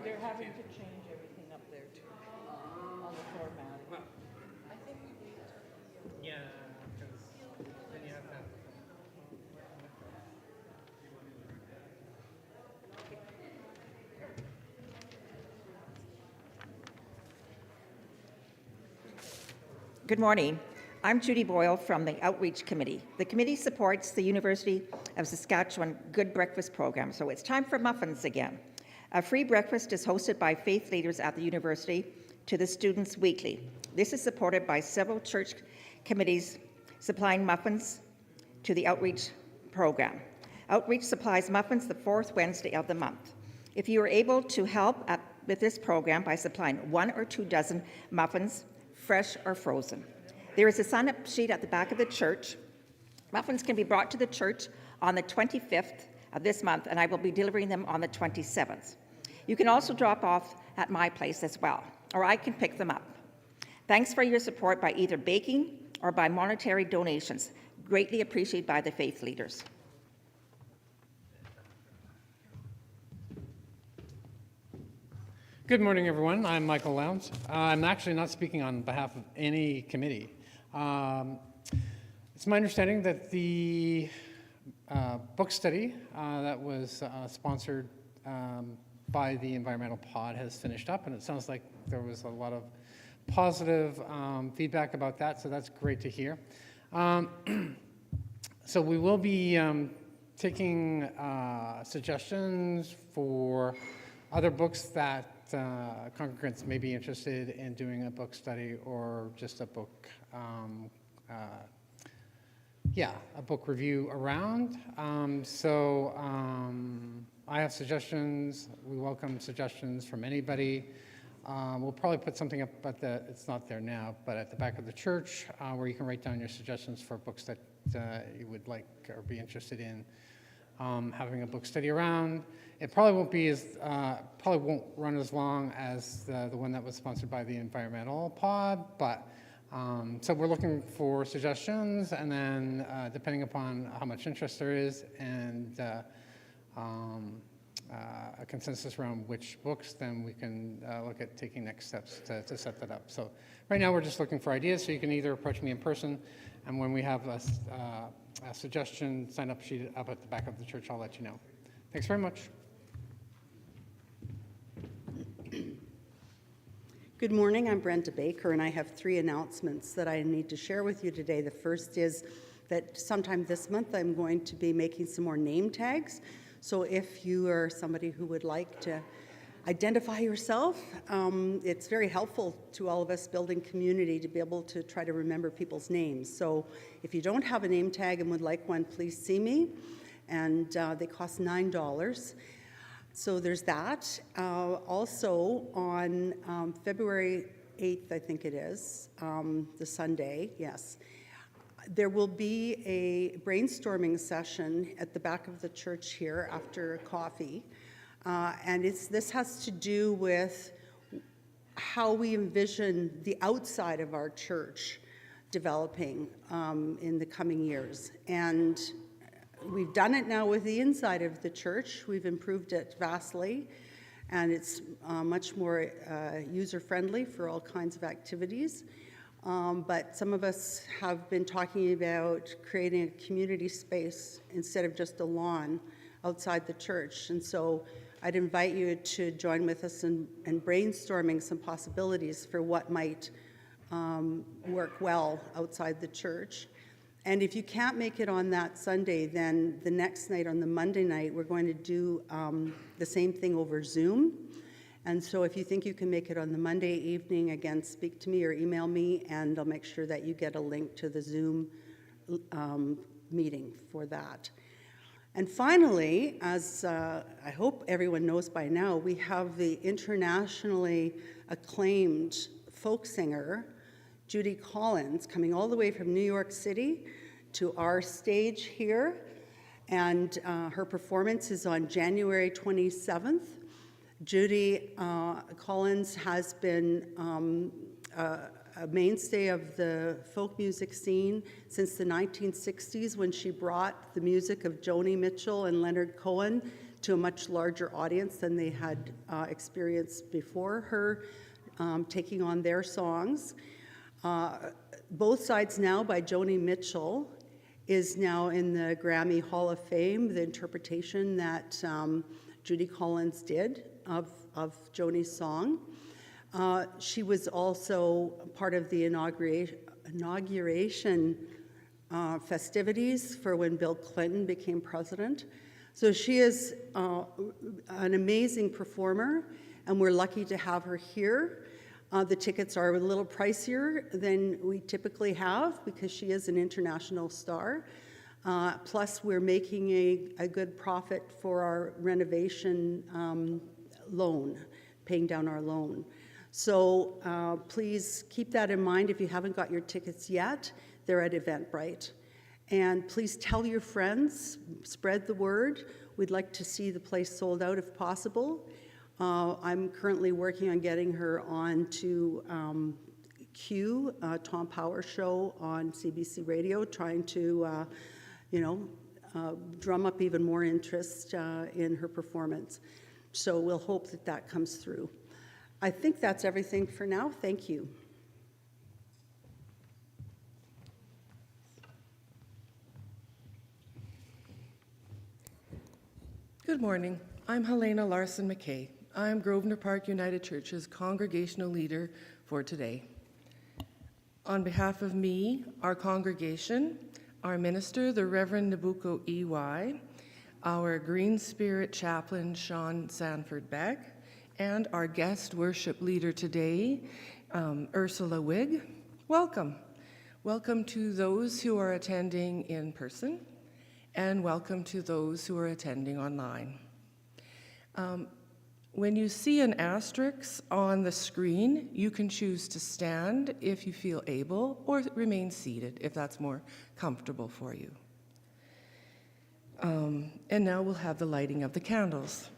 They're having to change everything up there too, on the formatting. Yeah, because then you have that. Good morning. I'm Judy Boyle from the Outreach Committee. The committee supports the University of Saskatchewan Good Breakfast program, so it's time for muffins again. A free breakfast is hosted by faith leaders at the university to the students weekly. This is supported by several church committees supplying muffins to the Outreach program. Outreach supplies muffins the fourth Wednesday of the month. If you are able to help with this program by supplying 1 or 2 dozen muffins, fresh or frozen. There is a sign-up sheet at the back of the church. Muffins can be brought to the church on the 25th of this month, and I will be delivering them on the 27th. You can also drop off at my place as well, or I can pick them up. Thanks for your support by either baking or by monetary donations. Greatly appreciated by the faith leaders. Good morning, everyone. I'm Michael Lowndes. I'm actually not speaking on behalf of any committee. It's my understanding that the book study that was sponsored by the Environmental Pod has finished up, and it sounds like there was a lot of positive feedback about that, so that's great to hear. So we will be taking suggestions for other books that congregants may be interested in doing a book study or just a book, a book review around. I have suggestions. We welcome suggestions from anybody. We'll probably put something up, but it's not there now, but at the back of the church where you can write down your suggestions for books that you would like or be interested in having a book study around. It probably won't be as, probably won't run as long as the one that was sponsored by the Environmental Pod, but so we're looking for suggestions, and then depending upon how much interest there is and a consensus around which books, then we can look at taking next steps to set that up. So right now we're just looking for ideas, so you can either approach me in person, and when we have a suggestion sign-up sheet up at the back of the church, I'll let you know. Thanks very much. Good morning, I'm Brenda Baker, and I have 3 announcements that I need to share with you today. The first is that sometime this month I'm going to be making some more name tags. So if you are somebody who would like to identify yourself, it's very helpful to all of us building community to be able to try to remember people's names. So if you don't have a name tag and would like one, please see me. And they cost $9. So there's that. Also on February 8th, I think it is, the Sunday, yes, there will be a brainstorming session at the back of the church here after coffee. And this has to do with how we envision the outside of our church developing in the coming years. And we've done it now with the inside of the church. We've improved it vastly, and it's much more user-friendly for all kinds of activities. But some of us have been talking about creating a community space instead of just a lawn outside the church. And so I'd invite you to join with us in brainstorming some possibilities for what might work well outside the church. And if you can't make it on that Sunday, then the next night, on the Monday night, we're going to do the same thing over Zoom. And so if you think you can make it on the Monday evening, again, speak to me or email me, and I'll make sure that you get a link to the Zoom meeting for that. And finally, as I hope everyone knows by now, we have the internationally acclaimed folk singer, Judy Collins, coming all the way from New York City to our stage here. And her performance is on January 27th. Judy Collins has been a mainstay of the folk music scene since the 1960s, when she brought the music of Joni Mitchell and Leonard Cohen to a much larger audience than they had experienced before her taking on their songs. Both Sides Now by Joni Mitchell is now in the Grammy Hall of Fame, the interpretation that Judy Collins did of Joni's song. She was also part of the inauguration festivities for when Bill Clinton became president. So she is an amazing performer, and we're lucky to have her here. The tickets are a little pricier than we typically have because she is an international star. Plus, we're making a good profit for our renovation loan, paying down our loan. So please keep that in mind if you haven't got your tickets yet. They're at Eventbrite. And please tell your friends, spread the word. We'd like to see the place sold out if possible. I'm currently working on getting her on to Q, Tom Power Show on CBC Radio, trying to, drum up even more interest in her performance. So we'll hope that that comes through. I think that's everything for now. Thank you. Good morning. I'm Helena Larson-McKay. I'm Grosvenor Park United Church's Congregational leader for today. On behalf of me, our congregation, our minister, the Reverend Nabucco E.Y., our Green Spirit chaplain, Sean Sanford Beck, and our guest worship leader today, Ursula Wigg, welcome. Welcome to those who are attending in person, and welcome to those who are attending online. When you see an asterisk on the screen, you can choose to stand if you feel able, or remain seated if that's more comfortable for you. And now we'll have the lighting of the candles.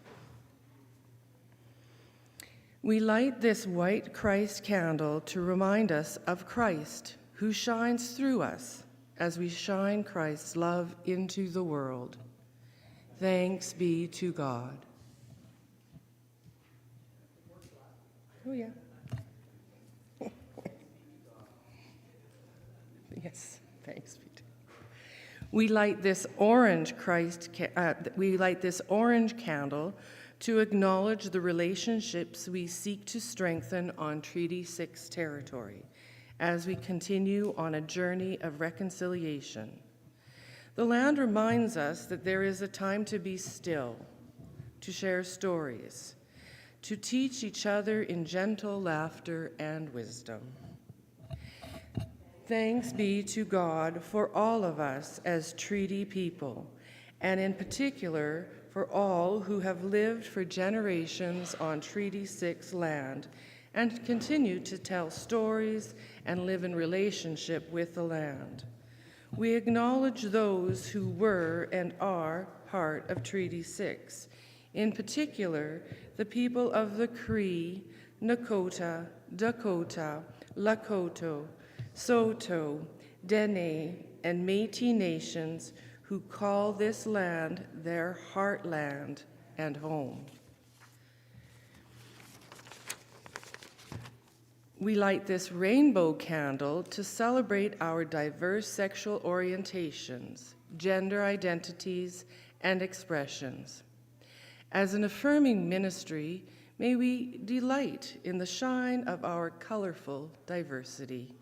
We light this white Christ candle to remind us of Christ, who shines through us as we shine Christ's love into the world. Thanks be to God. Oh, yeah. Yes, thanks. We light this orange candle to acknowledge the relationships we seek to strengthen on Treaty 6 territory as we continue on a journey of reconciliation. The land reminds us that there is a time to be still, to share stories, to teach each other in gentle laughter and wisdom. Thanks be to God for all of us as treaty people, and in particular for all who have lived for generations on Treaty 6 land and continue to tell stories and live in relationship with the land. We acknowledge those who were and are part of Treaty 6, in particular the people of the Cree, Nakota, Dakota, Lakota, Saulteaux, Dene, and Métis nations who call this land their heartland and home. We light this rainbow candle to celebrate our diverse sexual orientations, gender identities, and expressions. As an affirming ministry, may we delight in the shine of our colorful diversity.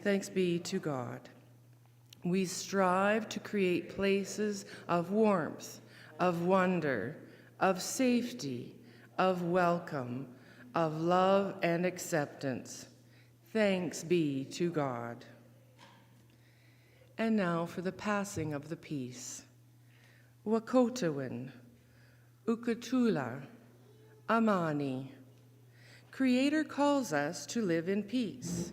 Thanks be to God. We strive to create places of warmth, of wonder, of safety, of welcome, of love and acceptance. Thanks be to God. And now for the passing of the peace. Wahkohtowin, Ukuthula, Amani. Creator calls us to live in peace.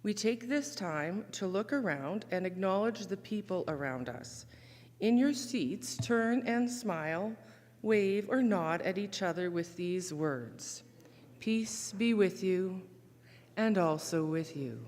We take this time to look around and acknowledge the people around us. In your seats, turn and smile, wave or nod at each other with these words. Peace be with you, and also with you.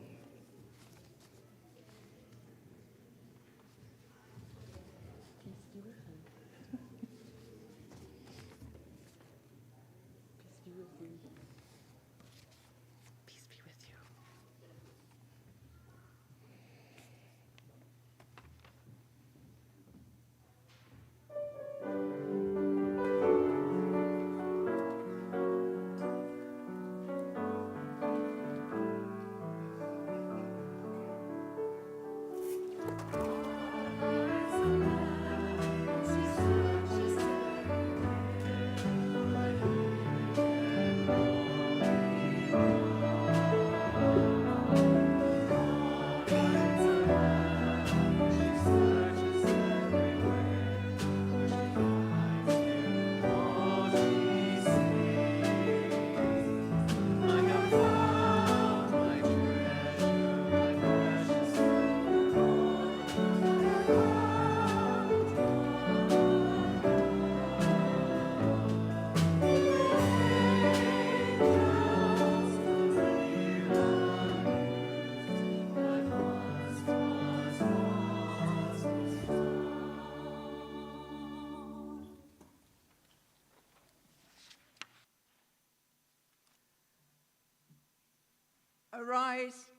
Arise,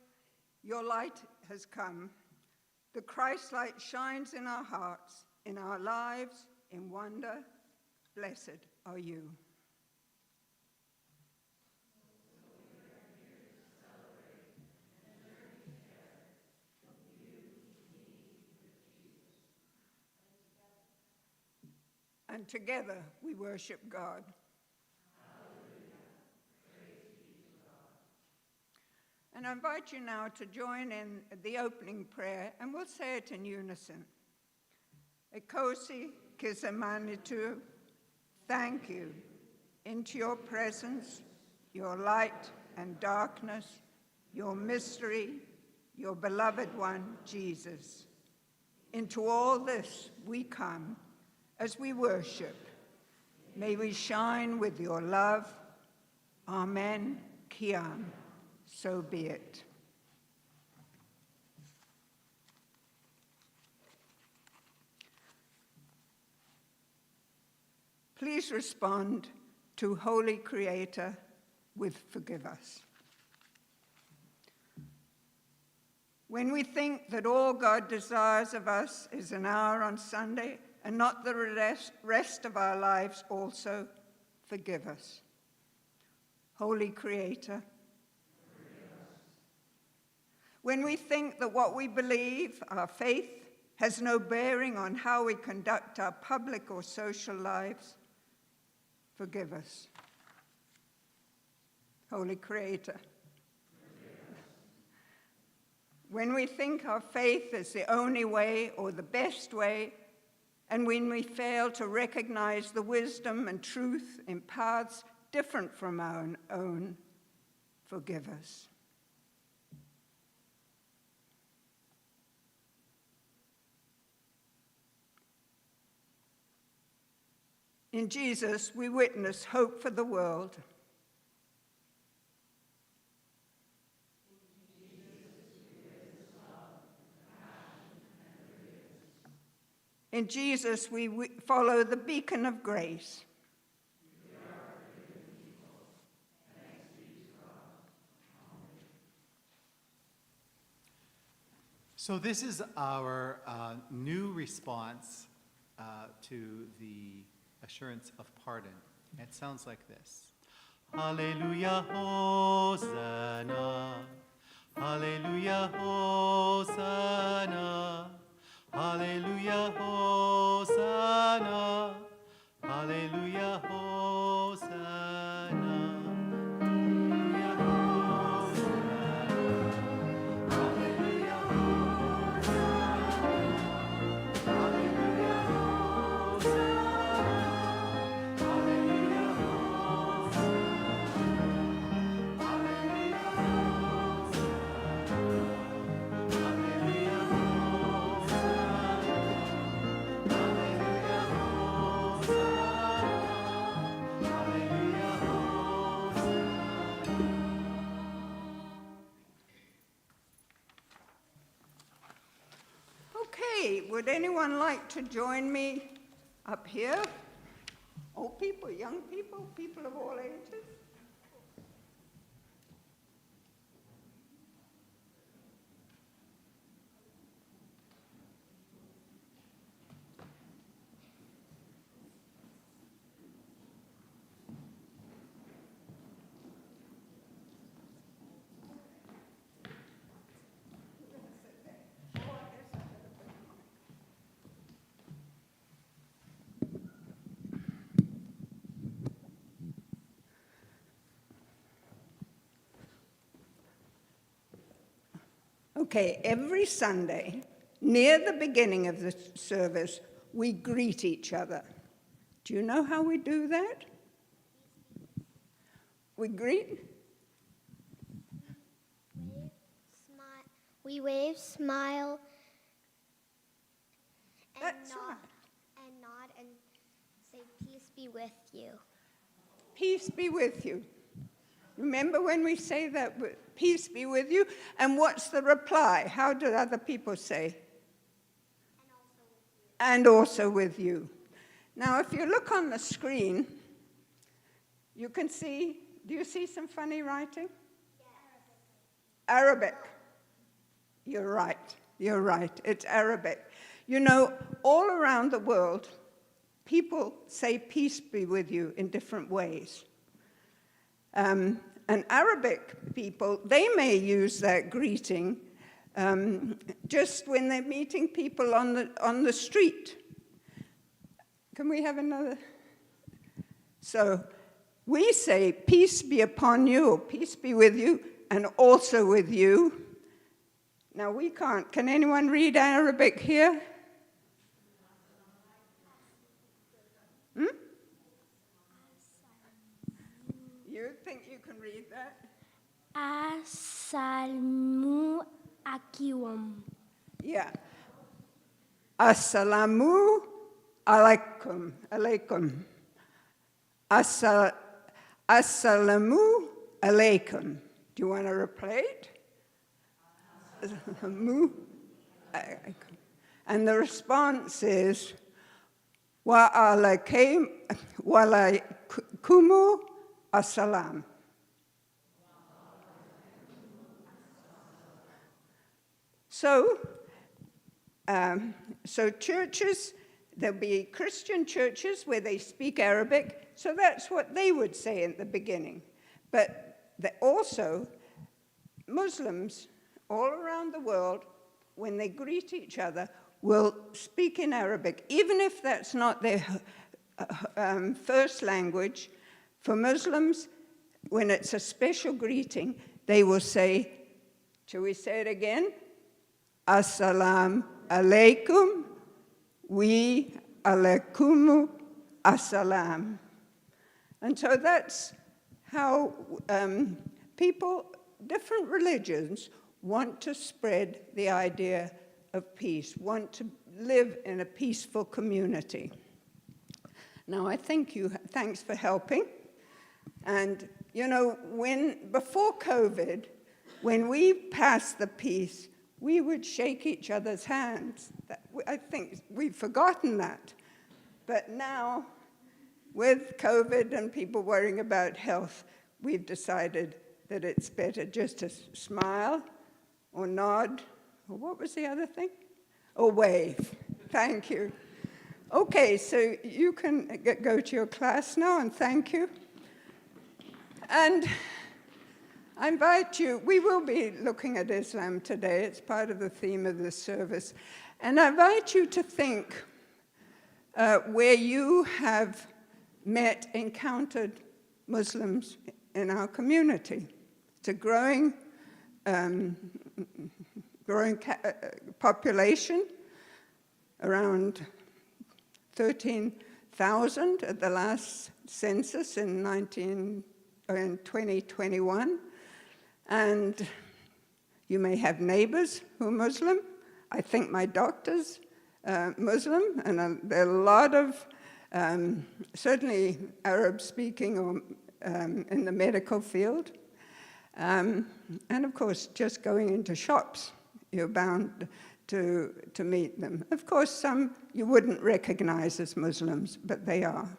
your light has come. The Christ light shines in our hearts, in our lives, in wonder. Blessed are you. And together we worship God. And I invite you now to join in the opening prayer, and we'll say it in unison. Ekosi kisemanitu, thank you. Into your presence, your light and darkness, your mystery, your beloved one, Jesus. Into all this we come as we worship. May we shine with your love. Amen. Kiam. So be it. Please respond to Holy Creator with forgive us. When we think that all God desires of us is an hour on Sunday and not the rest of our lives also, forgive us. Holy Creator, when we think that what we believe, our faith, has no bearing on how we conduct our public or social lives, forgive us. Holy Creator, when we think our faith is the only way or the best way, and when we fail to recognize the wisdom and truth in paths different from our own, forgive us. In Jesus, we witness hope for the world. In Jesus, we follow the beacon of grace. So this is our new response to the assurance of pardon. It sounds like this. Hallelujah, Hosanna. Hallelujah, Hosanna. Cree. Would anyone like to join me up here? Old people, young people, people of all ages? Okay, every Sunday, near the beginning of the service, we greet each other. Do you know how we do that? We greet? We wave, smile, and That's nod, right. and nod, and say, "Peace be with you." Peace be with you. Remember when we say that, peace be with you? And what's the reply? How do other people say? And also with you. Now, if you look on the screen, you can see, do you see some funny writing? Arabic. You're right, it's Arabic. You know, all around the world, people say peace be with you in different ways. And Arabic people, they may use that greeting just when they're meeting people on the street. Can we have another? So we say, peace be upon you, or peace be with you, and also with you. Now we can't. Can anyone read Arabic here? You think you can read that? Assalamu alaikum. Yeah. Assalamu alaikum. Alaikum. Assalamu alaikum. Do you want to replay it? Assalamu alaikum. And the response is, wa alaikum assalam. So churches, there'll be Christian churches where they speak Arabic, so that's what they would say at the beginning. But also, Muslims all around the world, when they greet each other, will speak in Arabic, even if that's not their first language. For Muslims, when it's a special greeting, they will say, shall we say it again? Assalamu alaikum, we alaikumu assalam. And so that's how people, different religions, want to spread the idea of peace, want to live in a peaceful community. Now, I thank you. Thanks for helping. And, you know, before COVID, when we passed the peace, we would shake each other's hands. I think we've forgotten that. But now, with COVID and people worrying about health, we've decided that it's better just to smile or nod, or what was the other thing? Or wave. Thank you. Okay, so you can go to your class now, and thank you. And I invite you, we will be looking at Islam today. It's part of the theme of this service. And I invite you to think where you have encountered Muslims in our community. It's a growing population, around 13,000 at the last census in 2021. And you may have neighbors who are Muslim. I think my doctor's Muslim, and there are a lot of certainly Arab-speaking or in the medical field. And of course, just going into shops, you're bound to meet them. Of course, some you wouldn't recognize as Muslims, but they are.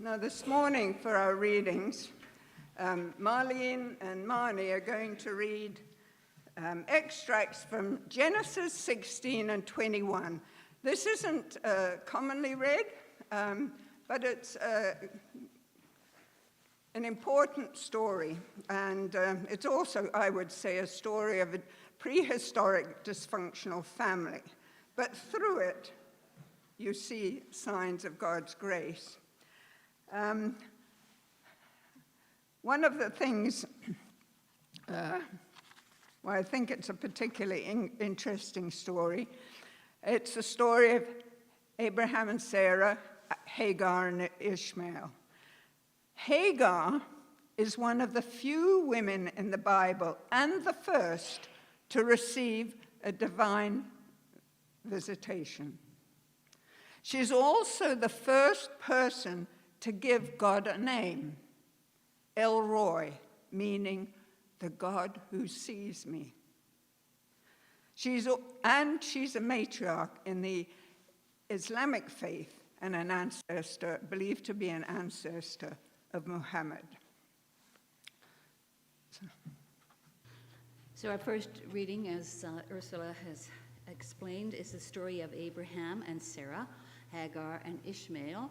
Now, this morning for our readings, Marlene and Mani are going to read extracts from Genesis 16 and 21. This isn't commonly read, but it's an important story, and it's also, I would say, a story of a prehistoric dysfunctional family. But through it, you see signs of God's grace. One of the things, well, I think it's a particularly interesting story. It's the story of Abraham and Sarah, Hagar and Ishmael. Hagar is one of the few women in the Bible and the first to receive a divine visitation. She's also the first person to give God a name, El Roi, meaning the God who sees me. She's a matriarch in the Islamic faith and an ancestor, believed to be an ancestor of Muhammad. So our first reading, as Ursula has explained, is the story of Abraham and Sarah, Hagar and Ishmael,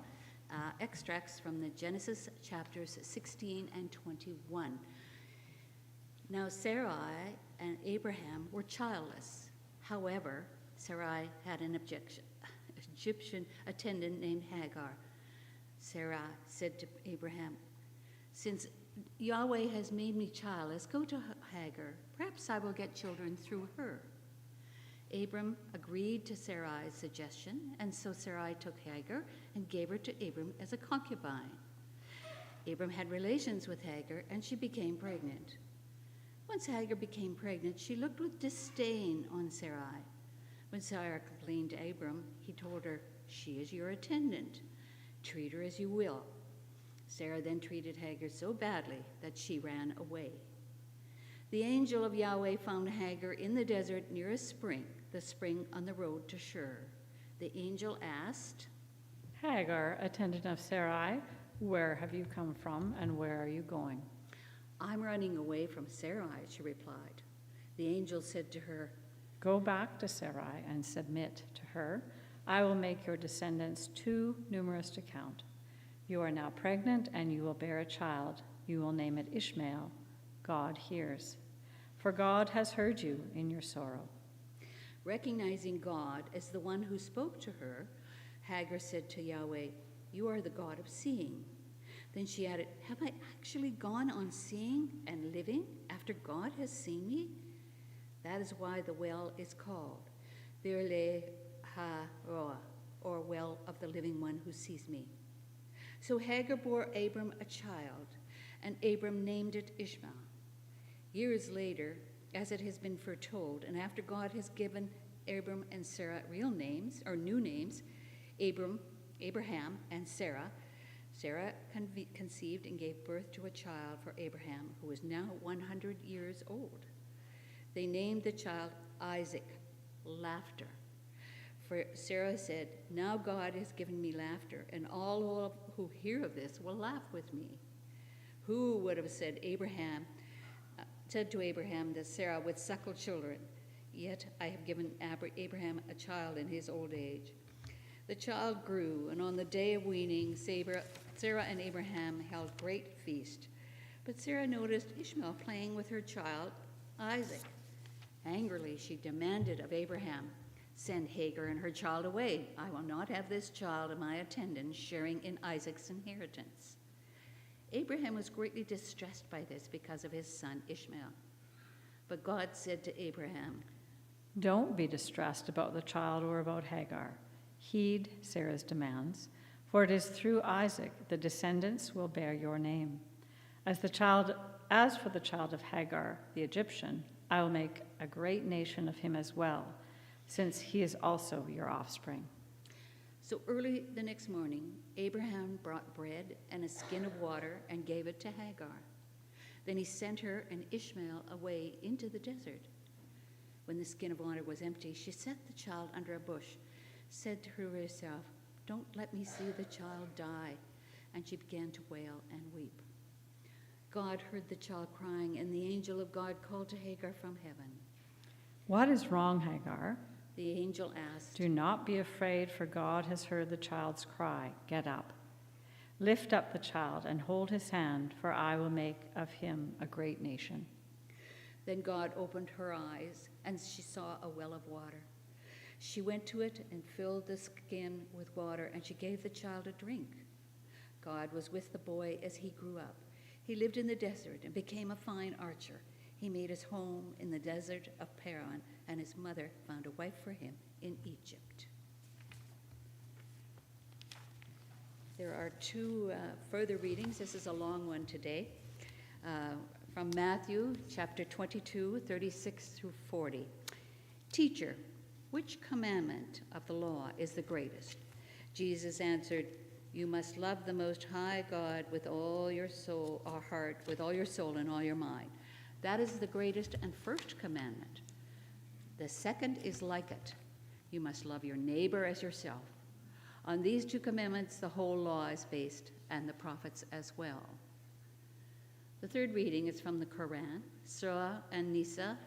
extracts from the Genesis chapters 16 and 21. Now Sarai and Abraham were childless. However, Sarai had an Egyptian attendant named Hagar. Sarah said to Abraham, "Since Yahweh has made me childless, go to Hagar. Perhaps I will get children through her." Abram agreed to Sarai's suggestion, and so Sarai took Hagar and gave her to Abram as a concubine. Abram had relations with Hagar, and she became pregnant. Once Hagar became pregnant, she looked with disdain on Sarai. When Sarah complained to Abram, he told her, "She is your attendant. Treat her as you will." Sarah then treated Hagar so badly that she ran away. The angel of Yahweh found Hagar in the desert near a spring, the spring on the road to Shur. The angel asked, Hagar, attendant of Sarai, where have you come from and where are you going? I'm running away from Sarai, she replied. The angel said to her, Go back to Sarai and submit to her. I will make your descendants too numerous to count. You are now pregnant and you will bear a child. You will name it Ishmael. God hears. For God has heard you in your sorrow. Recognizing God as the one who spoke to her, Hagar said to Yahweh, You are the God of seeing. Then she added, Have I actually gone on seeing and living after God has seen me? That is why the well is called Virle Ha-Roa, or well of the living one who sees me. So Hagar bore Abram a child, and Abram named it Ishmael. Years later, as it has been foretold, and after God has given Abram and Sarah real names, or new names, Abraham and Sarah conceived and gave birth to a child for Abraham, who is now 100 years old. They named the child Isaac, laughter. For Sarah said, Now God has given me laughter, and all who hear of this will laugh with me. Who would have said to Abraham that Sarah would suckle children? Yet I have given Abraham a child in his old age. The child grew, and on the day of weaning, Sarah and Abraham held great feast. But Sarah noticed Ishmael playing with her child, Isaac. Angrily, she demanded of Abraham, Send Hagar and her child away. I will not have this child and my attendants sharing in Isaac's inheritance. Abraham was greatly distressed by this because of his son Ishmael. But God said to Abraham, Don't be distressed about the child or about Hagar. Heed Sarah's demands, for it is through Isaac the descendants will bear your name. As for the child of Hagar, the Egyptian, I will make a great nation of him as well, since he is also your offspring. So early the next morning, Abraham brought bread and a skin of water and gave it to Hagar. Then he sent her and Ishmael away into the desert. When the skin of water was empty, she set the child under a bush, said to herself, Don't let me see the child die. And she began to wail and weep. God heard the child crying, and the angel of God called to Hagar from heaven. What is wrong, Hagar? The angel asked, Do not be afraid, for God has heard the child's cry. Get up. Lift up the child and hold his hand, for I will make of him a great nation. Then God opened her eyes, and she saw a well of water. She went to it and filled the skin with water, and she gave the child a drink. God was with the boy as he grew up. He lived in the desert and became a fine archer. He made his home in the desert of Paran, and his mother found a wife for him in Egypt. There are two further readings. This is a long one today. From Matthew chapter 22, 36 through 40. Teacher, which commandment of the law is the greatest? Jesus answered, You must love the Most High God with all your soul, or heart, with all your soul and all your mind. That is the greatest and first commandment. The second is like it. You must love your neighbor as yourself. On these two commandments, the whole law is based, and the prophets as well. The third reading is from the Quran, Surah, an-Nisa,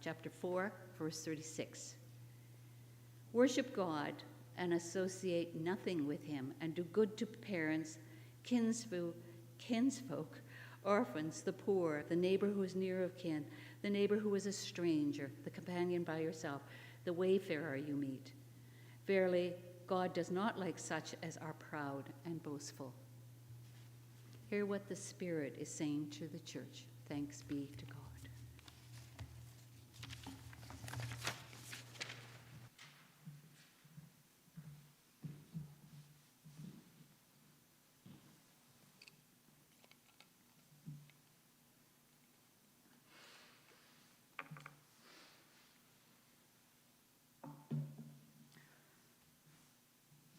chapter 4, verse 36. Worship God and associate nothing with him, and do good to parents, kinsfolk, orphans, the poor, the neighbor who is near of kin, the neighbor who is a stranger, the companion by yourself, the wayfarer you meet. Verily, God does not like such as are proud and boastful. Hear what the Spirit is saying to the church. Thanks be to God.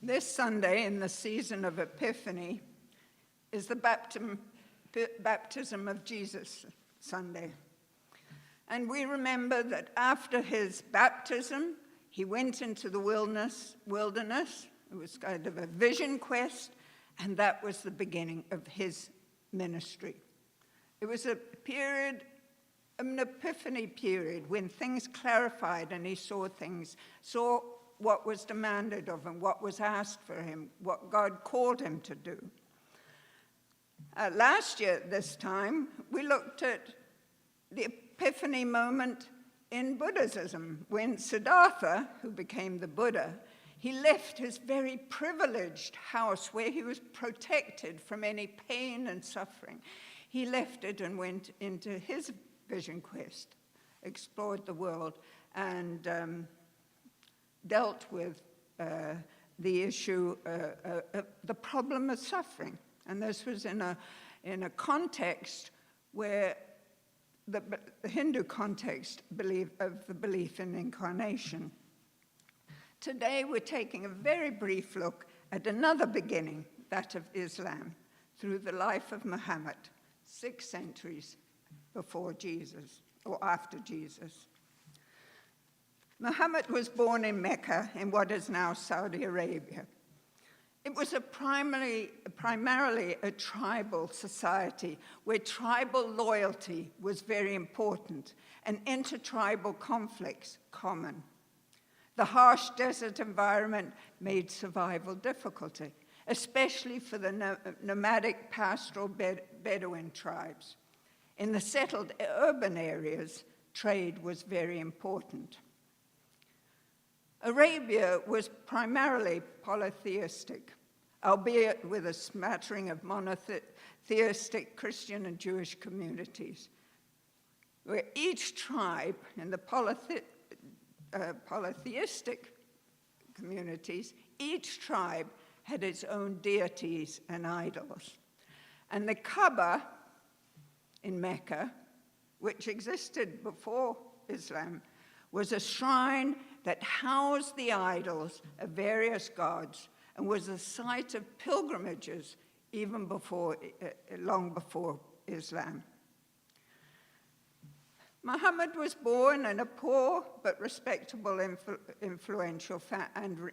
This Sunday, in the season of Epiphany, is the baptism of Jesus Sunday. And we remember that after his baptism, he went into the wilderness, It was kind of a vision quest, and that was the beginning of his ministry. It was a period, an epiphany period, when things clarified and he saw things, saw what was demanded of him, what was asked for him, what God called him to do. Last year at this time, we looked at the epiphany moment in Buddhism, when Siddhartha, who became the Buddha, he left his very privileged house where he was protected from any pain and suffering. He left it and went into his vision quest, explored the world, and dealt with the issue, the problem of suffering. And this was in a context where the Hindu context of the belief in incarnation. Today we're taking a very brief look at another beginning, that of Islam, through the life of Muhammad, 6 centuries before Jesus, or after Jesus. Muhammad was born in Mecca, in what is now Saudi Arabia. It was primarily a tribal society where tribal loyalty was very important and intertribal conflicts common. The harsh desert environment made survival difficult, especially for the nomadic pastoral Bedouin tribes. In the settled urban areas, trade was very important. Arabia was primarily polytheistic, albeit with a smattering of monotheistic Christian and Jewish communities, where each tribe in the polytheistic communities, each tribe had its own deities and idols. And the Kaaba in Mecca, which existed before Islam, was a shrine that housed the idols of various gods and was a site of pilgrimages even before, long before Islam. Muhammad was born in a poor but respectable, influential family.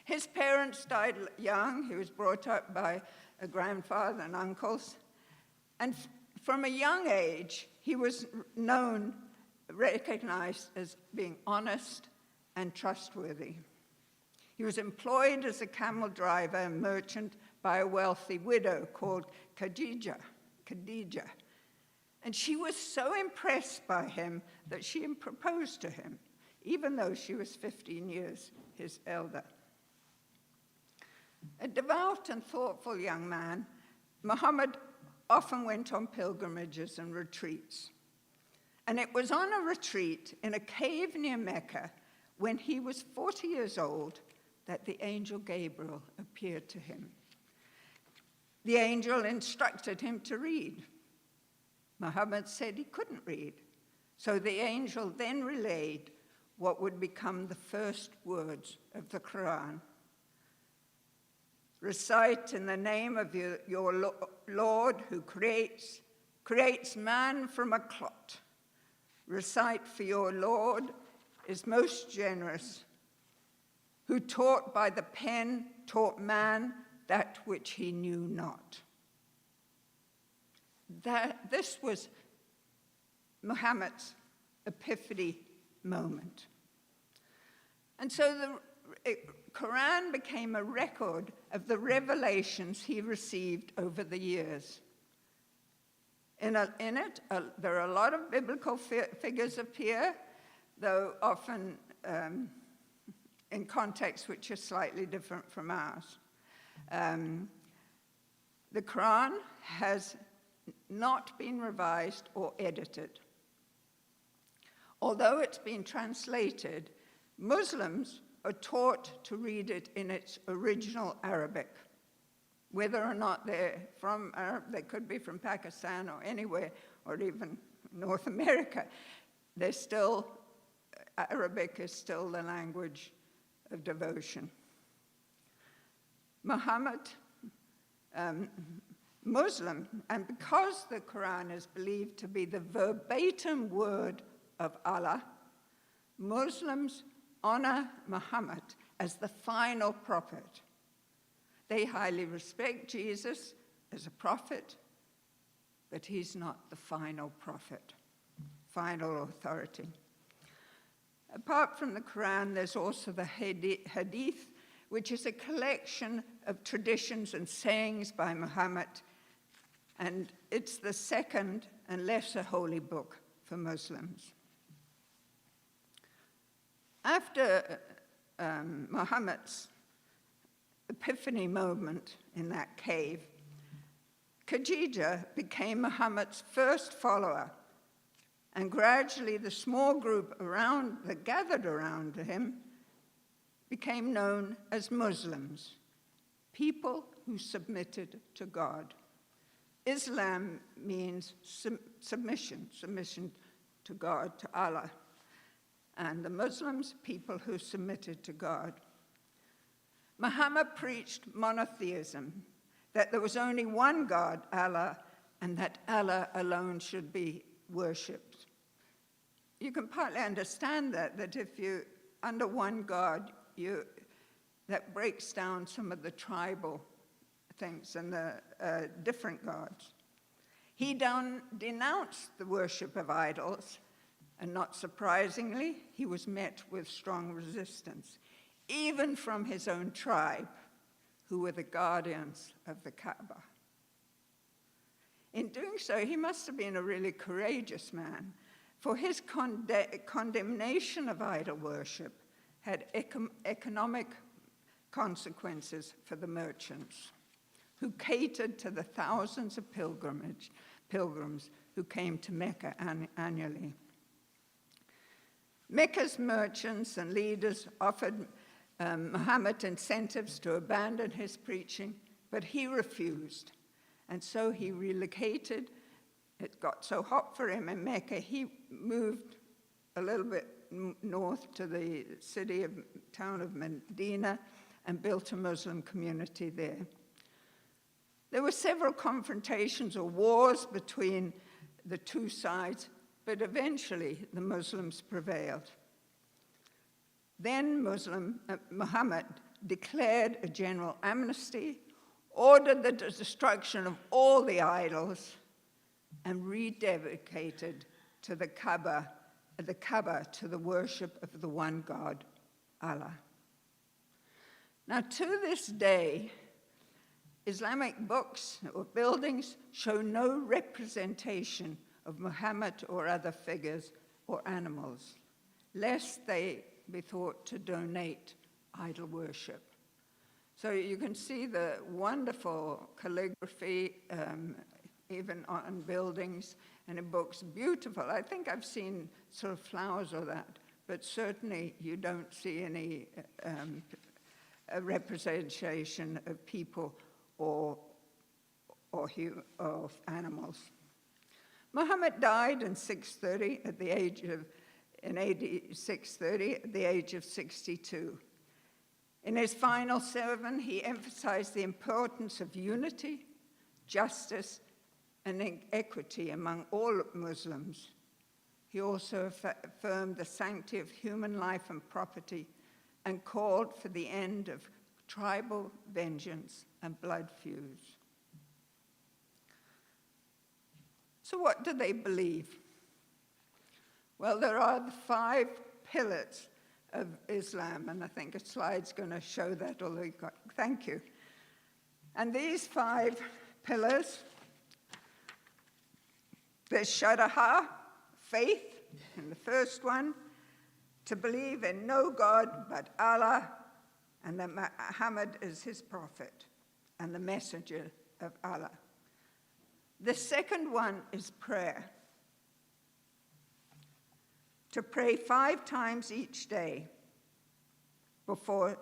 His parents died young. He was brought up by a grandfather and uncles. And from a young age, he was recognized as being honest and trustworthy. He was employed as a camel driver and merchant by a wealthy widow called Khadija. And she was so impressed by him that she proposed to him, even though she was 15 years his elder. A devout and thoughtful young man, Muhammad often went on pilgrimages and retreats. And it was on a retreat in a cave near Mecca when he was 40 years old that the angel Gabriel appeared to him. The angel instructed him to read. Muhammad said he couldn't read. So the angel then relayed what would become the first words of the Quran. Recite in the name of your Lord who creates man from a clot. Recite, for your Lord is most generous, who taught by the pen taught man that which he knew not. This was Muhammad's epiphany moment. And so the Quran became a record of the revelations he received over the years. In it, there are a lot of biblical figures appear, though often in contexts which are slightly different from ours. The Quran has not been revised or edited. Although it's been translated, Muslims are taught to read it in its original Arabic. Whether or not they're from Arab, they could be from Pakistan or anywhere, or even North America, they're still, Arabic is still the language of devotion. Muhammad, Muslim, and because the Quran is believed to be the verbatim word of Allah, Muslims honor Muhammad as the final prophet. They highly respect Jesus as a prophet, but he's not the final prophet, final authority. Apart from the Quran, there's also the Hadith, which is a collection of traditions and sayings by Muhammad, and it's the second and lesser holy book for Muslims. After Muhammad's epiphany moment in that cave, Khadija became Muhammad's first follower, and gradually the small group that gathered around him became known as Muslims, people who submitted to God. Islam means submission to God, to Allah, and the Muslims, people who submitted to God. Muhammad preached monotheism, that there was only one God, Allah, and that Allah alone should be worshipped. You can partly understand that if you, under one God, that breaks down some of the tribal things and the different gods. He denounced the worship of idols, and not surprisingly, he was met with strong resistance, even from his own tribe, who were the guardians of the Kaaba. In doing so, he must have been a really courageous man, for his condemnation of idol worship had economic consequences for the merchants, who catered to the thousands of pilgrims who came to Mecca annually. Mecca's merchants and leaders offered Muhammad incentives to abandon his preaching, but he refused. And so he relocated. It got so hot for him in Mecca, he moved a little bit north to the town of Medina, and built a Muslim community there. There were several confrontations or wars between the two sides, but eventually the Muslims prevailed. Then Muhammad declared a general amnesty, ordered the destruction of all the idols, and rededicated to the Kaaba to the worship of the one God, Allah. Now, to this day, Islamic books or buildings show no representation of Muhammad or other figures or animals, lest they be thought to donate idol worship. So you can see the wonderful calligraphy, even on buildings and in books, beautiful. I think I've seen sort of flowers or that, but certainly you don't see any representation of people or animals. Muhammad died in 630 at the age of, in AD 630 at the age of 62. In his final sermon, he emphasized the importance of unity, justice, and equity among all Muslims. He also affirmed the sanctity of human life and property and called for the end of tribal vengeance and blood feuds. So what do they believe? Well, there are the 5 pillars of Islam, and I think a slide's going to show that, although you got, thank you. And these 5 pillars, there's shadaha, faith, in the first one, to believe in no God but Allah, and that Muhammad is his prophet and the messenger of Allah. The second one is prayer. To pray 5 times each day, before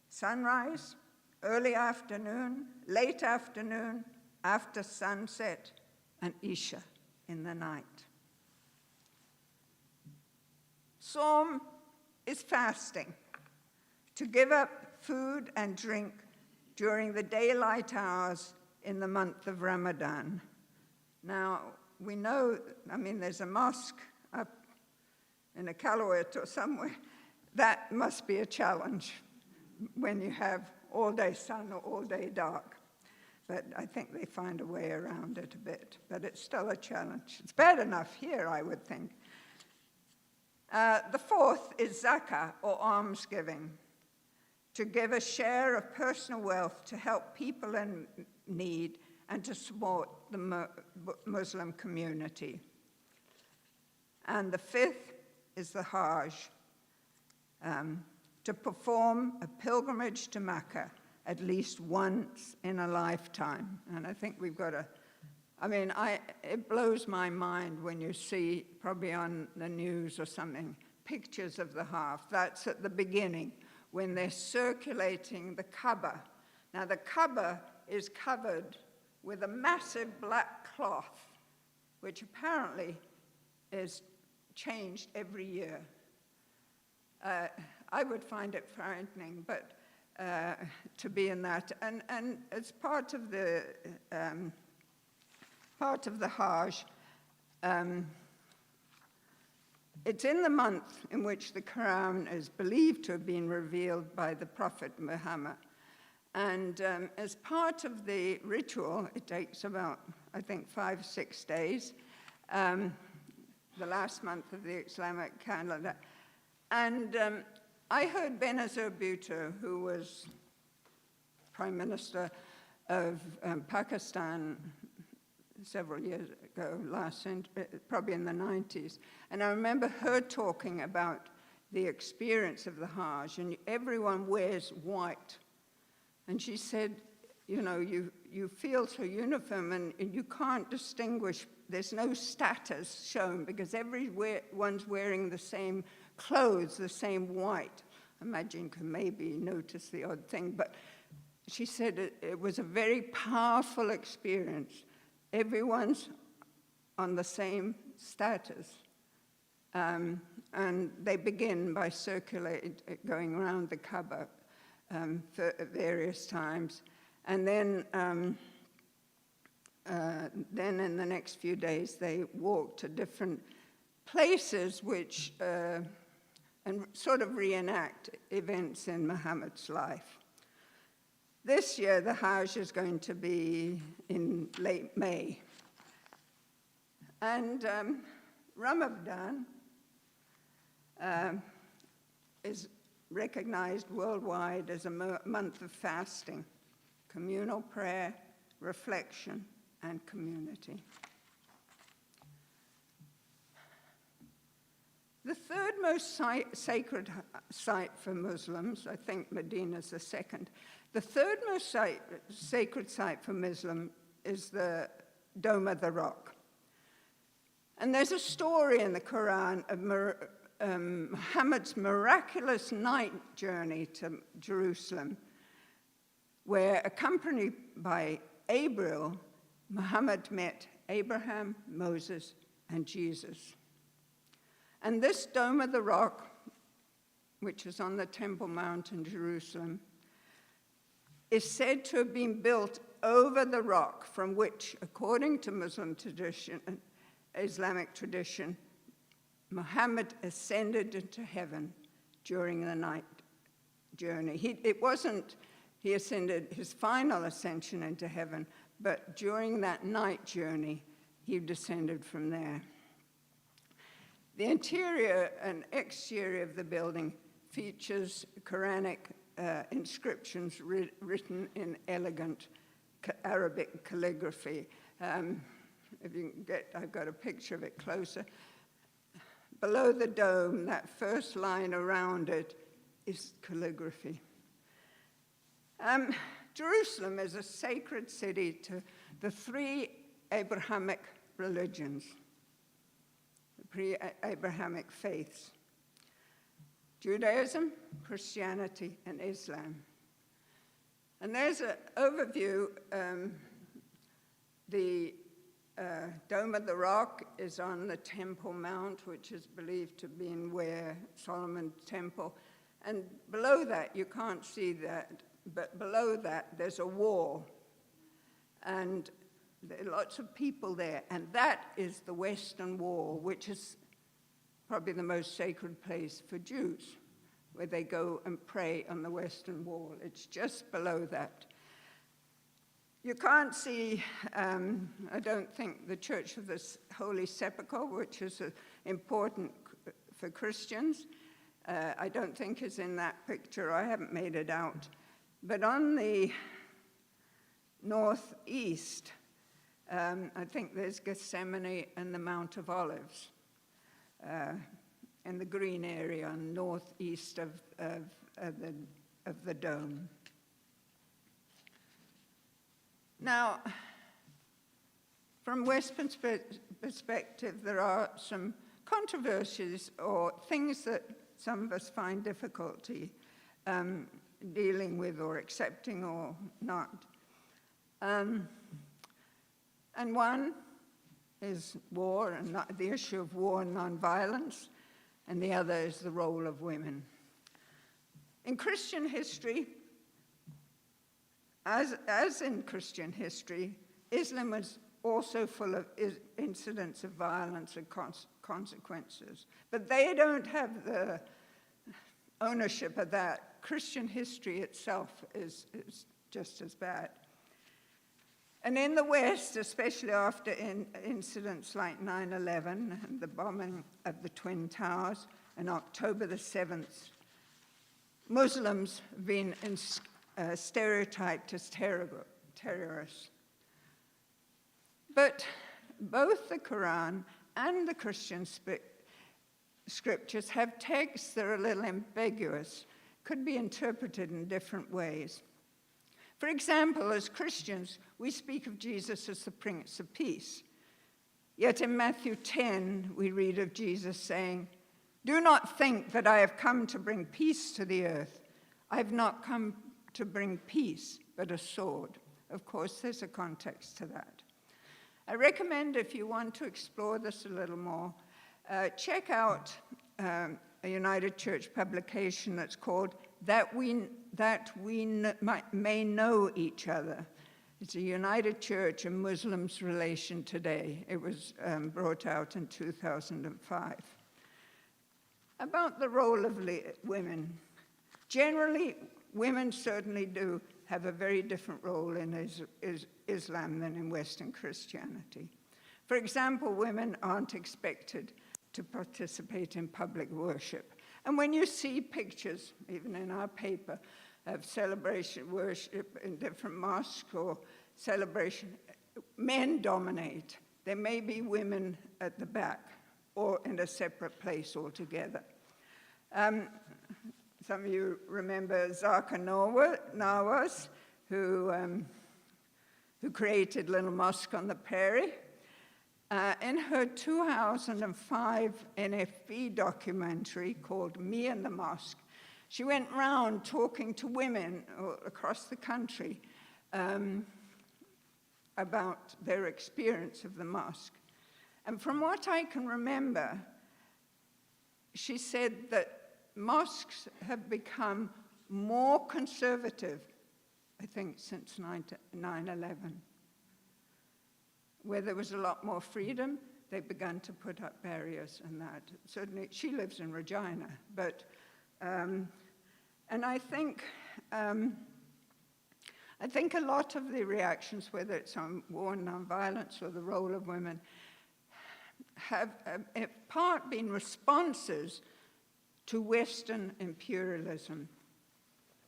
sunrise, early afternoon, late afternoon, after sunset, and Isha in the night. Sawm is fasting, to give up food and drink during the daylight hours in the month of Ramadan. Now, we know, there's a mosque up in a Kalawit or somewhere. That must be a challenge. when you have all-day sun or all-day dark. But I think they find a way around it a bit. But it's still a challenge. It's bad enough here, I would think. The fourth is zakah, or almsgiving, to give a share of personal wealth to help people in need and to support the Muslim community. And the fifth is the Hajj, to perform a pilgrimage to Mecca at least once in a lifetime. And I think we've got it blows my mind when you see, probably on the news or something, pictures of the Hajj. That's at the beginning, when they're circulating the Kaaba. Now, the Kaaba is covered with a massive black cloth, which apparently is changed every year. I would find it frightening, but to be in that, and as part of the Hajj, it's in the month in which the Quran is believed to have been revealed by the Prophet Muhammad. And as part of the ritual, it takes about, I think, 5-6 days, the last month of the Islamic calendar. And I heard Benazir Bhutto, who was Prime Minister of Pakistan several years ago, probably in the 90s, and I remember her talking about the experience of the Hajj, and everyone wears white. And she said, you know, you feel so uniform, and you can't distinguish, there's no status shown, because everyone's wearing the same clothes, the same white. I imagine you can maybe notice the odd thing, but she said it was a very powerful experience. Everyone's on the same status. And they begin by going around the Kaaba for various times. And then in the next few days, they walk to different places which and sort of reenact events in Muhammad's life. This year, the Hajj is going to be in late May. And Ramadan is recognized worldwide as a month of fasting, communal prayer, reflection, and community. The third most sacred site for Muslims, I think Medina's the second, the third most sacred site for Muslim is the Dome of the Rock. And there's a story in the Quran of Muhammad's miraculous night journey to Jerusalem, where, accompanied by Gabriel, Muhammad met Abraham, Moses, and Jesus. And this Dome of the Rock, which is on the Temple Mount in Jerusalem, is said to have been built over the rock from which, according to Muslim tradition, Islamic tradition, Muhammad ascended into heaven during the night journey. He ascended his final ascension into heaven, but during that night journey, he descended from there. The interior and exterior of the building features Quranic inscriptions written in elegant Arabic calligraphy. If you can I've got a picture of it closer. Below the dome, that first line around it is calligraphy. Jerusalem is a sacred city to the three Abrahamic religions, the pre-Abrahamic faiths: Judaism, Christianity, and Islam. And there's an overview. The Dome of the Rock is on the Temple Mount, which is believed to have been where Solomon's temple. And below that, you can't see that, but below that, there's a wall. And there are lots of people there. And that is the Western Wall, which is probably the most sacred place for Jews, where they go and pray on the Western Wall. It's just below that. You can't see, I don't think, the Church of the Holy Sepulchre, which is important for Christians. I don't think is in that picture. I haven't made it out. But on the northeast, I think there's Gethsemane and the Mount of Olives in the green area northeast of the dome. Now, from Western perspective, there are some controversies or things that some of us find difficulty dealing with or accepting or not. And one is war and the issue of war and nonviolence, and the other is the role of women. In Christian history, as in Christian history, Islam was also full of incidents of violence and consequences. But they don't have the ownership of that. Christian history itself is just as bad. And in the West, especially after incidents like 9/11 and the bombing of the Twin Towers on October the 7th, Muslims have been stereotyped as terrorists. But both the Quran and the Christian scriptures have texts that are a little ambiguous, could be interpreted in different ways. For example, as Christians, we speak of Jesus as the Prince of Peace. Yet in Matthew 10, we read of Jesus saying, "Do not think that I have come to bring peace to the earth. I have not come to bring peace, but a sword." Of course, there's a context to that. I recommend, if you want to explore this a little more, check out a United Church publication that's called That We May Know Each Other. It's a United Church and Muslims' relation today. It was brought out in 2005. About the role of women. Generally, women certainly do have a very different role in Islam than in Western Christianity. For example, women aren't expected to participate in public worship. And when you see pictures, even in our paper, of celebration worship in different mosques or celebration, men dominate. There may be women at the back or in a separate place altogether. Some of you remember Zaka Nawas, who created Little Mosque on the Prairie. In her 2005 NFB documentary called Me and the Mosque, she went round talking to women across the country about their experience of the mosque. And from what I can remember, she said that mosques have become more conservative, I think, since 9/11. Where there was a lot more freedom, they began to put up barriers and that. Certainly, she lives in Regina, but, and I think a lot of the reactions, whether it's on war and nonviolence or the role of women, have in part been responses to Western imperialism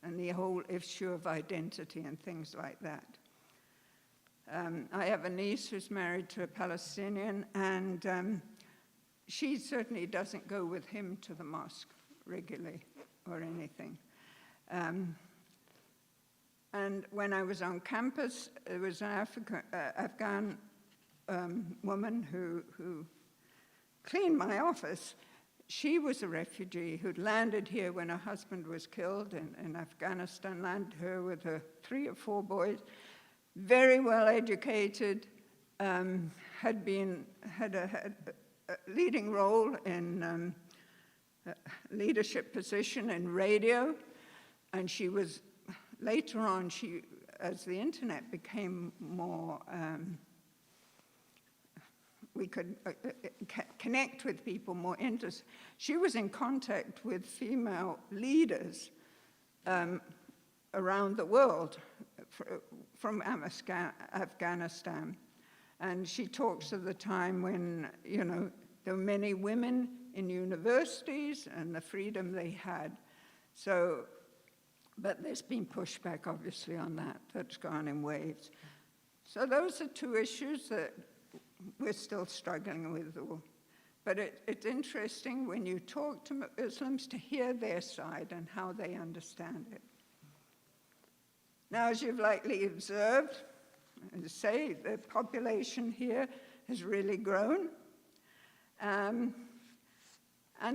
and the whole issue of identity and things like that. I have a niece who's married to a Palestinian, and she certainly doesn't go with him to the mosque regularly or anything. And when I was on campus, there was an Afghan woman who cleaned my office. She was a refugee who'd landed here when her husband was killed in Afghanistan, landed her with her 3 or 4 boys. Very well educated, had a leading role in leadership position in radio, and she was later on. As the internet became more we could connect with people more. She was in contact with female leaders around the world from Afghanistan. And she talks of the time when, there were many women in universities and the freedom they had. So, but there's been pushback, obviously, on that. That's gone in waves. So those are two issues that we're still struggling with. But it's interesting when you talk to Muslims to hear their side and how they understand it. Now, as you've likely observed, as I say, the population here has really grown. And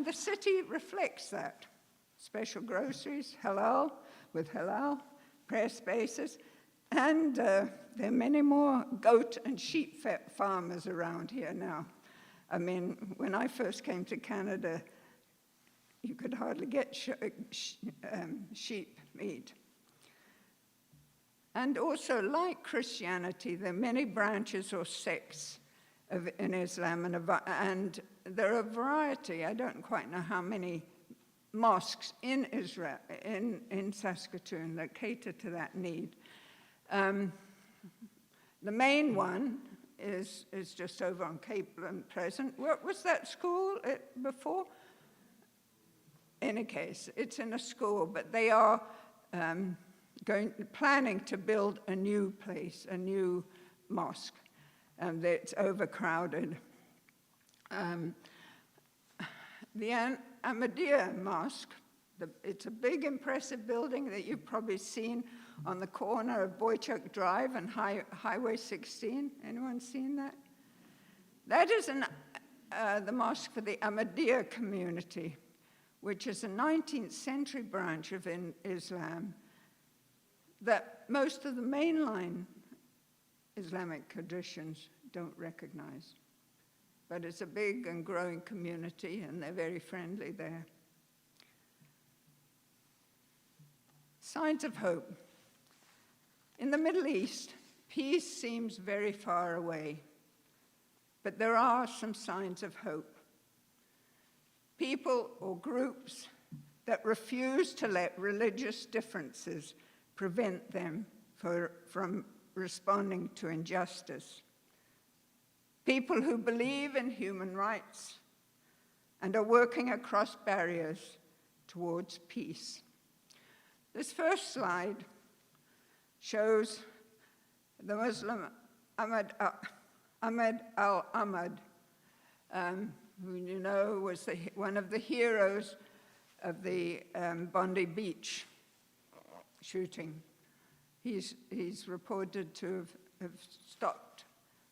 the city reflects that. Special groceries, halal, with halal, prayer spaces, and there are many more goat and sheep farmers around here now. I mean, when I first came to Canada, you could hardly get sheep meat. And also, like Christianity, there are many branches or sects in Islam, and there are a variety. I don't quite know how many mosques in Israel, in Saskatoon, that cater to that need. The main one is just over on Capeland Present. What was that school before? In any case, it's in a school, but they are planning to build a new place, a new mosque, and it's overcrowded. The Ahmadiyya Mosque, it's a big, impressive building that you've probably seen on the corner of Boychuk Drive and Highway 16. Anyone seen that? That is the mosque for the Ahmadiyya community, which is a 19th century branch of Islam that most of the mainline Islamic traditions don't recognize. But it's a big and growing community, and they're very friendly there. Signs of hope. In the Middle East, peace seems very far away, but there are some signs of hope. People or groups that refuse to let religious differences prevent them from responding to injustice. People who believe in human rights and are working across barriers towards peace. This first slide shows the Muslim Ahmed al-Ahmad, who you know was one of the heroes of the Bondi Beach shooting. He's reported to have stopped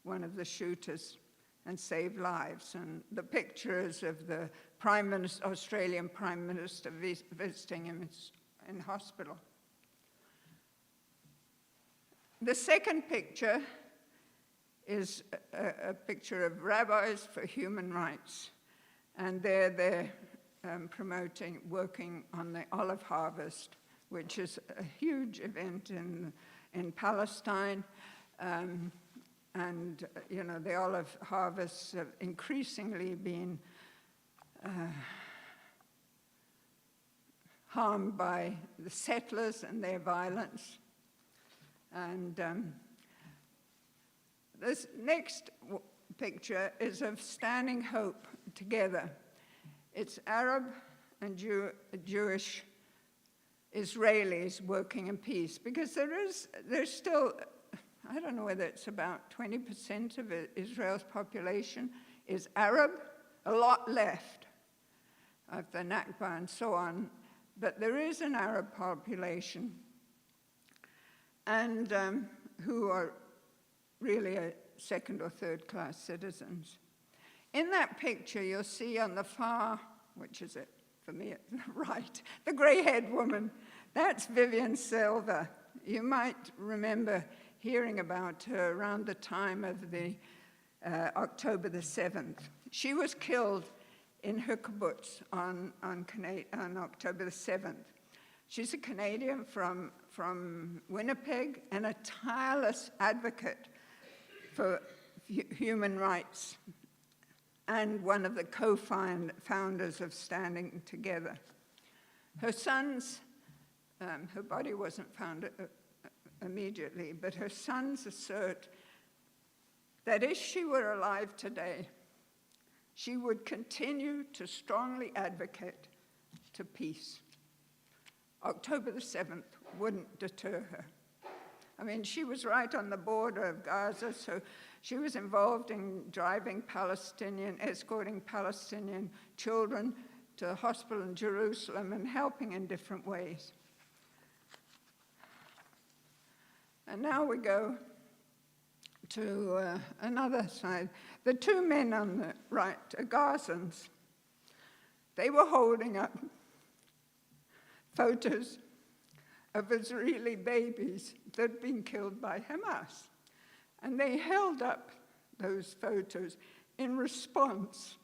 one of the shooters and saved lives. And the pictures of the Australian Prime Minister visiting him in hospital. The second picture is a picture of rabbis for human rights. And they're working on the olive harvest, which is a huge event in Palestine. And, the olive harvests have increasingly been harmed by the settlers and their violence. And this next picture is of standing hope together. It's Arab and Jewish Israelis working in peace, because there's still, I don't know whether it's about 20% of Israel's population is Arab, a lot left after Nakba and so on, but there is an Arab population, and who are really second or third class citizens. In that picture, you'll see on the far, which is it for me at the right, the gray-haired woman. That's Vivian Silva. You might remember hearing about her around the time of the October the 7th. She was killed in her kibbutz on October the 7th. She's a Canadian from Winnipeg and a tireless advocate for human rights and one of the co-founders of Standing Together. Her sons, her body wasn't found immediately, but her sons assert that if she were alive today, she would continue to strongly advocate to peace. October the 7th wouldn't deter her. I mean, she was right on the border of Gaza, so she was involved in escorting Palestinian children to a hospital in Jerusalem and helping in different ways. And now we go to another side. The two men on the right are Gazans. They were holding up photos of Israeli babies that had been killed by Hamas. And they held up those photos in response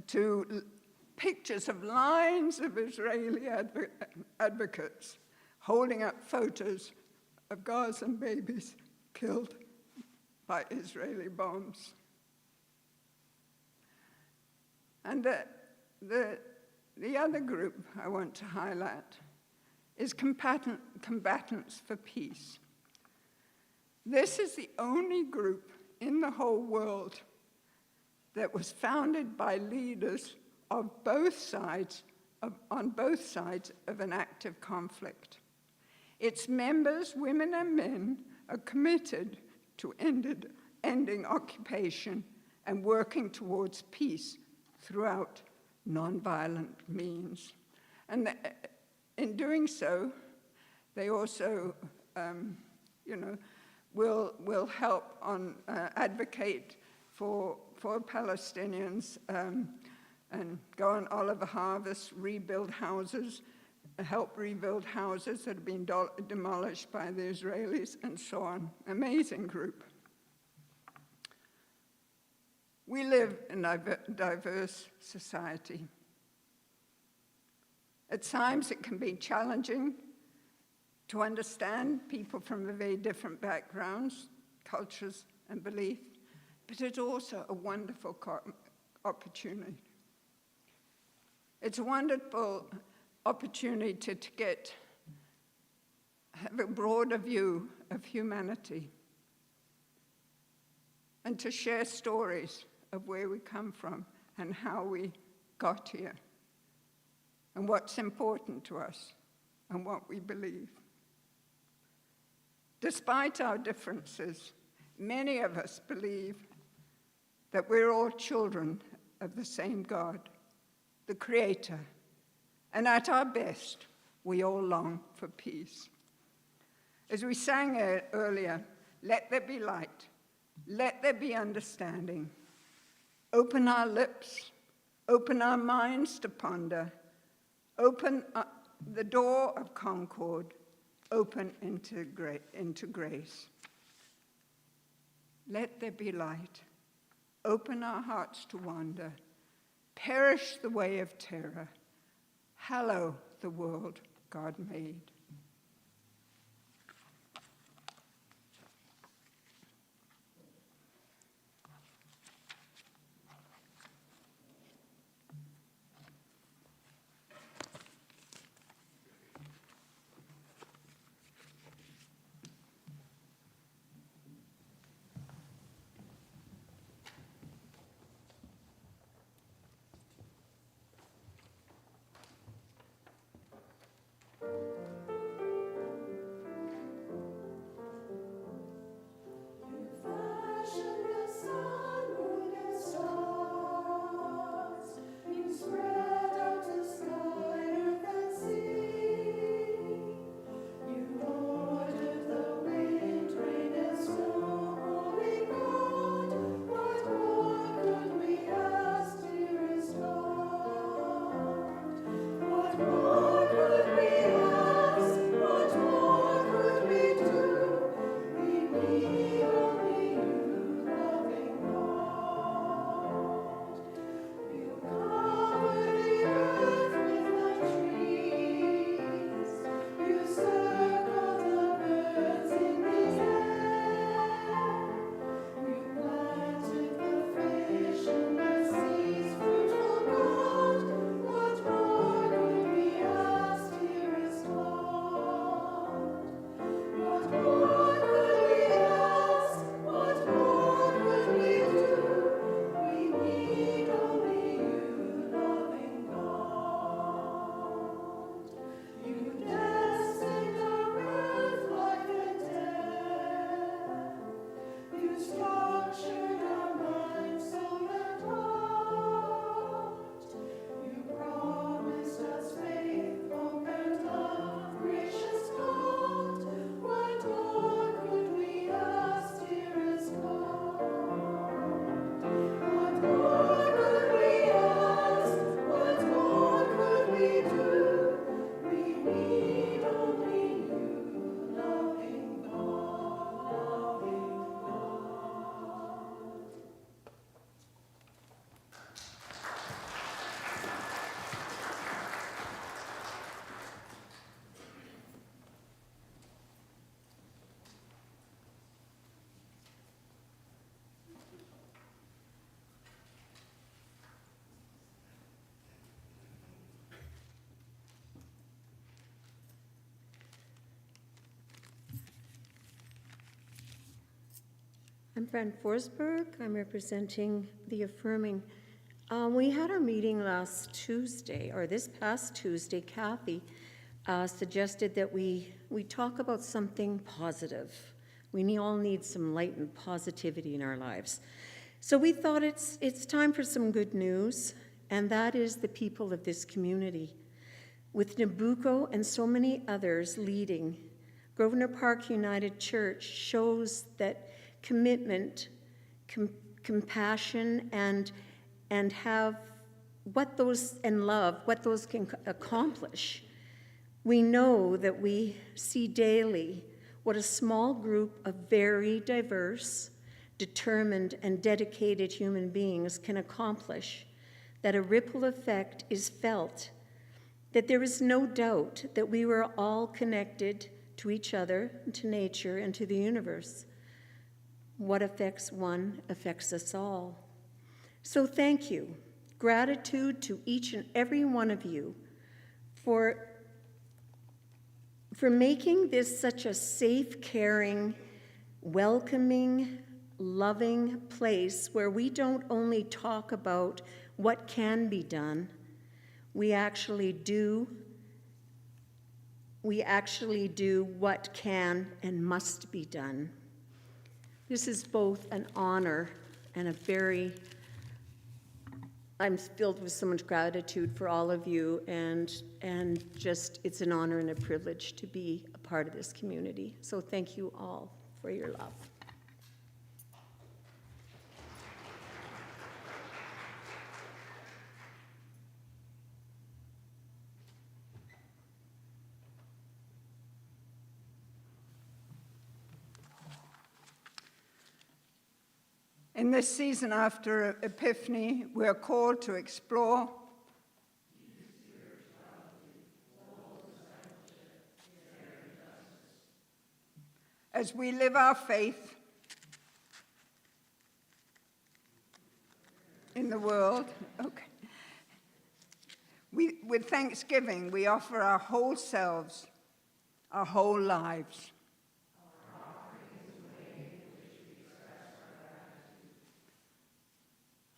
to pictures of lines of Israeli advocates holding up photos of Gazan babies killed by Israeli bombs. And the other group I want to highlight is combatants for peace. This is the only group in the whole world that was founded by leaders of both sides, on both sides of an active conflict. Its members, women and men, are committed to ending occupation and working towards peace throughout nonviolent means. And in doing so, they also, will help on advocate for Palestinians and go on Oliver Harvest, help rebuild houses that have been demolished by the Israelis, and so on. Amazing group. We live in a diverse society. At times it can be challenging to understand people from very different backgrounds, cultures, and beliefs, but it's also a wonderful opportunity. It's a wonderful opportunity to have a broader view of humanity and to share stories of where we come from and how we got here and what's important to us and what we believe. Despite our differences, many of us believe that we're all children of the same God, the Creator, and at our best, we all long for peace. As we sang earlier, let there be light, let there be understanding. Open our lips, open our minds to ponder, open the door of concord, open into grace. Let there be light, open our hearts to wander, perish the way of terror, hallow the world God made. I'm Fran Forsberg. I'm representing the Affirming. We had our meeting last Tuesday, or this past Tuesday. Kathy suggested that we talk about something positive. We all need some light and positivity in our lives. So we thought it's time for some good news, and that is the people of this community. With Nabucco and so many others leading, Grosvenor Park United Church shows that commitment, compassion, and have what those, and love, what those can accomplish. We know that we see daily what a small group of very diverse, determined, and dedicated human beings can accomplish, that a ripple effect is felt, that there is no doubt that we were all connected to each other, to nature, and to the universe. What affects one affects us all. So thank you. Gratitude to each and every one of you for making this such a safe, caring, welcoming, loving place where we don't only talk about what can be done, we actually do what can and must be done. This is both an honor and I'm filled with so much gratitude for all of you, and just it's an honor and a privilege to be a part of this community. So thank you all for your love. In this season after Epiphany, we are called to explore as we live our faith in the world. Okay. With thanksgiving, we offer our whole selves, our whole lives.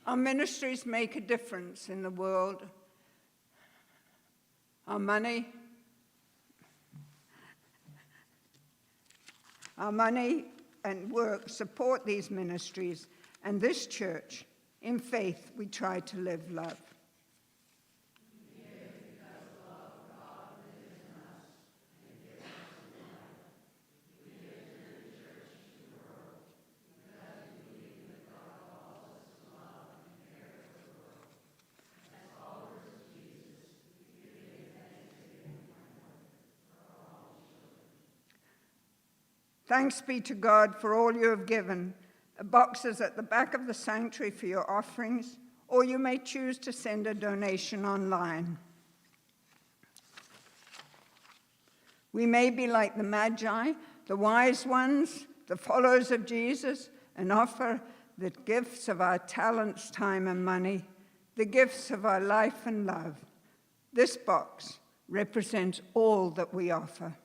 Our ministries make a difference in the world. Our money and work support these ministries, and this church, in faith, we try to live love. Thanks be to God for all you have given. A box is at the back of the sanctuary for your offerings, or you may choose to send a donation online. We may be like the Magi, the wise ones, the followers of Jesus, and offer the gifts of our talents, time, and money, the gifts of our life and love. This box represents all that we offer.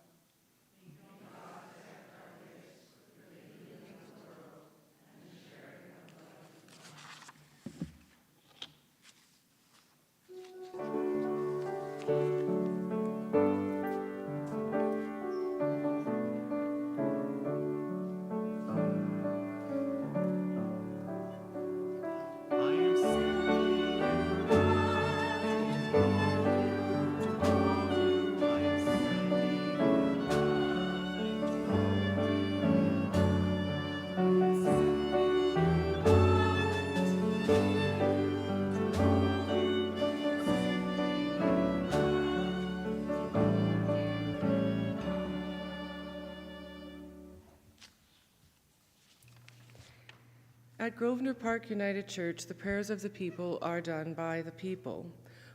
At Grosvenor Park United Church, the prayers of the people are done by the people.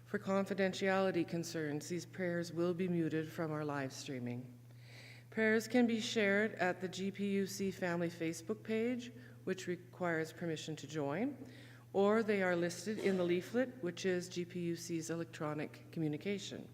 For confidentiality concerns, these prayers will be muted from our live streaming. Prayers can be shared at the GPUC family Facebook page, which requires permission to join, or they are listed in the leaflet, which is GPUC's electronic communication.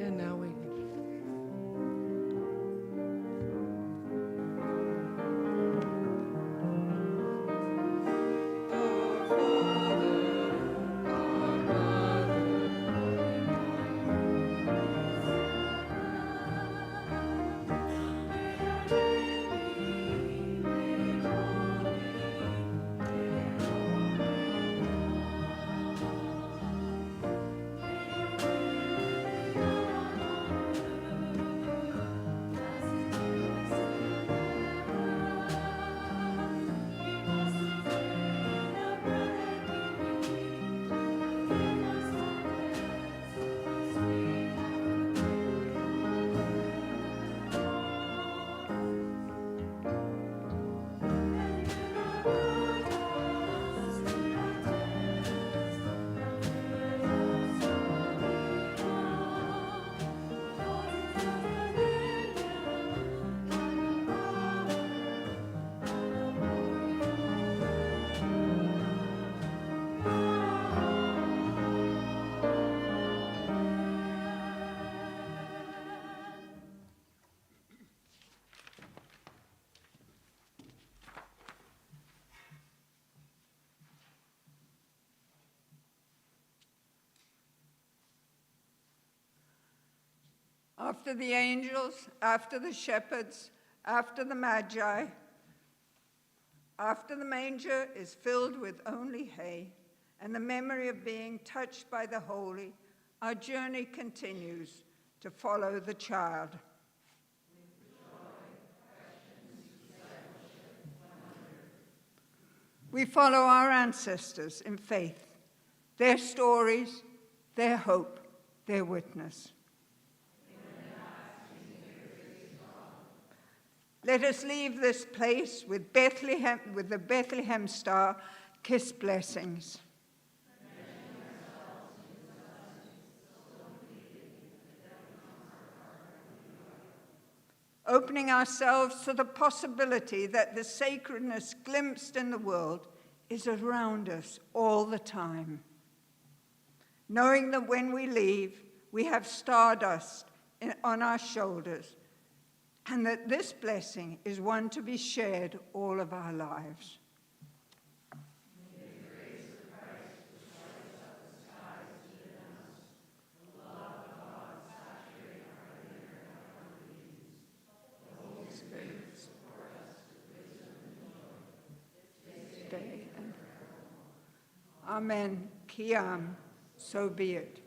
And now we After the angels, after the shepherds, after the magi, after the manger is filled with only hay, and the memory of being touched by the holy, our journey continues to follow the child. We follow our ancestors in faith, their stories, their hope, their witness. Let us leave this place with the Bethlehem star, kiss blessings. Opening ourselves to the possibility that the sacredness glimpsed in the world is around us all the time. Knowing that when we leave, we have stardust on our shoulders, and that this blessing is one to be shared all of our lives. May the grace of Christ, which lights up the skies even us, the love of God saturate our inner and outer beings, the Holy Spirit support us with wisdom and joy, this day and forevermore. Amen. Kiam, so be it.